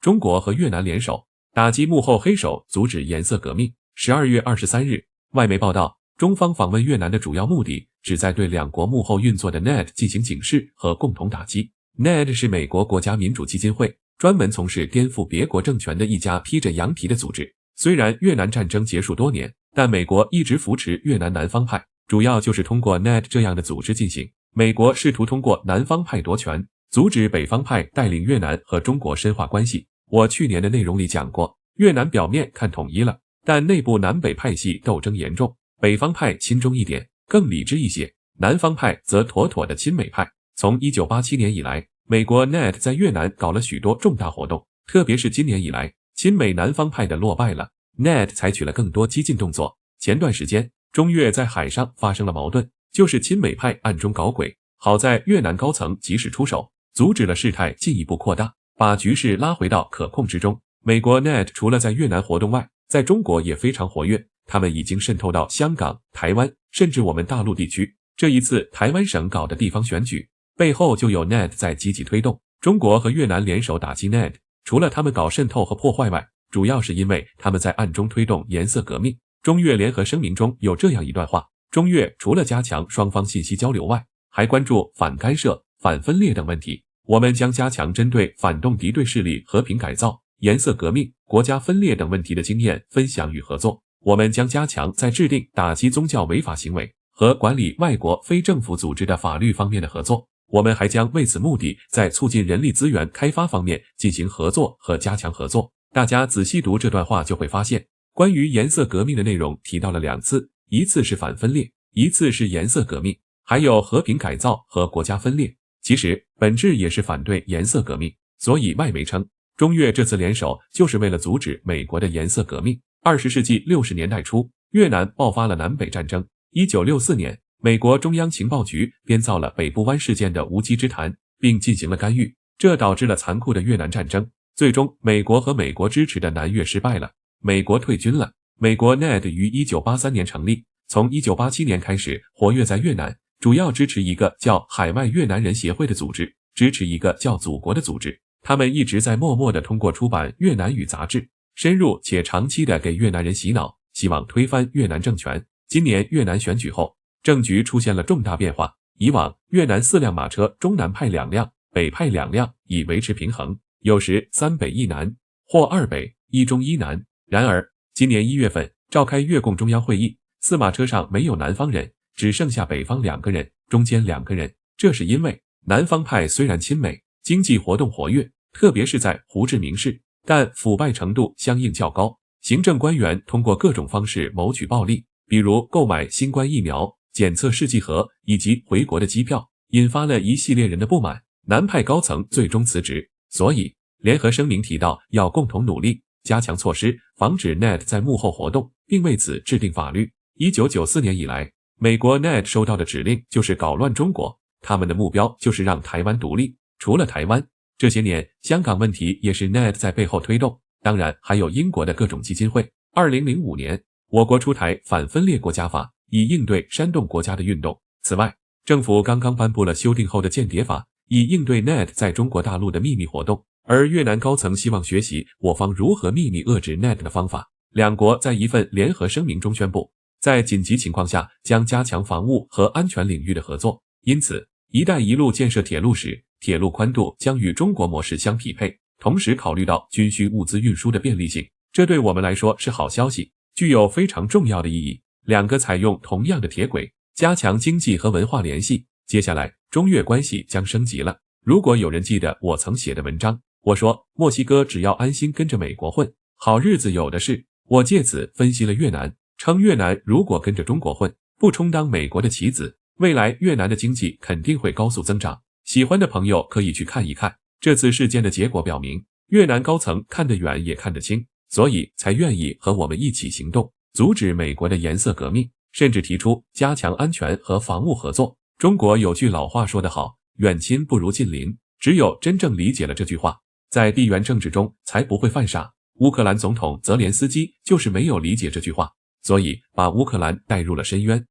中国和越南联手打击幕后黑手，阻止颜色革命。12月23日，外媒报道，中方访问越南的主要目的，旨在对两国幕后运作的 NED 进行警示和共同打击。NED 是美国国家民主基金会，专门从事颠覆别国政权的一家披着羊皮的组织。虽然越南战争结束多年，但美国一直扶持越南南方派，主要就是通过 NED 这样的组织进行。美国试图通过南方派夺权，阻止北方派带领越南和中国深化关系。我去年的内容里讲过，越南表面看统一了，但内部南北派系斗争严重，北方派亲中一点，更理智一些，南方派则妥妥的亲美派。从1987年以来，美国 NED 在越南搞了许多重大活动，特别是今年以来，亲美南方派的落败了， NED 采取了更多激进动作。前段时间，中越在海上发生了矛盾，就是亲美派暗中搞鬼，好在越南高层及时出手，阻止了事态进一步扩大，把局势拉回到可控之中。美国 NED 除了在越南活动外，在中国也非常活跃，他们已经渗透到香港、台湾，甚至我们大陆地区。这一次台湾省搞的地方选举，背后就有 NED 在积极推动。中国和越南联手打击 NED， 除了他们搞渗透和破坏外，主要是因为他们在暗中推动颜色革命。中越联合声明中有这样一段话，中越除了加强双方信息交流外，还关注反干涉、反分裂等问题。我们将加强针对反动敌对势力和平改造、颜色革命、国家分裂等问题的经验分享与合作。我们将加强在制定打击宗教违法行为和管理外国非政府组织的法律方面的合作。我们还将为此目的在促进人力资源开发方面进行合作和加强合作。大家仔细读这段话就会发现，关于颜色革命的内容提到了2次，一次是反分裂，一次是颜色革命，还有和平改造和国家分裂。其实本质也是反对颜色革命，所以外媒称中越这次联手就是为了阻止美国的颜色革命。20世纪60年代初，越南爆发了南北战争。1964年，美国中央情报局编造了北部湾事件的无稽之谈，并进行了干预，这导致了残酷的越南战争。最终，美国和美国支持的南越失败了，美国退军了。美国 NED 于1983年成立，从1987年开始活跃在越南，主要支持一个叫海外越南人协会的组织，支持一个叫祖国的组织。他们一直在默默地通过出版越南语杂志，深入且长期地给越南人洗脑，希望推翻越南政权。今年越南选举后，政局出现了重大变化。以往越南4辆马车中南派2辆，北派2辆，以维持平衡，有时3北1南，或2北1中1南。然而今年1月份召开越共中央会议，4马车上没有南方人，只剩下北方2个人，中间2个人。这是因为南方派虽然亲美，经济活动活跃，特别是在胡志明市，但腐败程度相应较高，行政官员通过各种方式谋取暴利，比如购买新冠疫苗、检测试剂盒以及回国的机票，引发了一系列人的不满。南派高层最终辞职，所以联合声明提到要共同努力，加强措施，防止 NED 在幕后活动，并为此制定法律。1994年以来，美国 NED 收到的指令就是搞乱中国，他们的目标就是让台湾独立。除了台湾，这些年香港问题也是 NED 在背后推动，当然还有英国的各种基金会。2005年，我国出台反分裂国家法，以应对煽动国家的运动。此外，政府刚刚颁布了修订后的间谍法，以应对 NED 在中国大陆的秘密活动。而越南高层希望学习我方如何秘密遏制 NED 的方法。两国在一份联合声明中宣布，在紧急情况下将加强防务和安全领域的合作。因此，一带一路建设铁路时，铁路宽度将与中国模式相匹配，同时考虑到军需物资运输的便利性，这对我们来说是好消息，具有非常重要的意义。两个采用同样的铁轨，加强经济和文化联系，接下来中越关系将升级了。如果有人记得我曾写的文章，我说墨西哥只要安心跟着美国混，好日子有的是。我借此分析了越南，称越南如果跟着中国混，不充当美国的棋子，未来越南的经济肯定会高速增长。喜欢的朋友可以去看一看。这次事件的结果表明，越南高层看得远也看得清，所以才愿意和我们一起行动，阻止美国的颜色革命，甚至提出加强安全和防务合作。中国有句老话说得好，远亲不如近邻，只有真正理解了这句话，在地缘政治中才不会犯傻。乌克兰总统泽连斯基就是没有理解这句话，所以把乌克兰带入了深渊。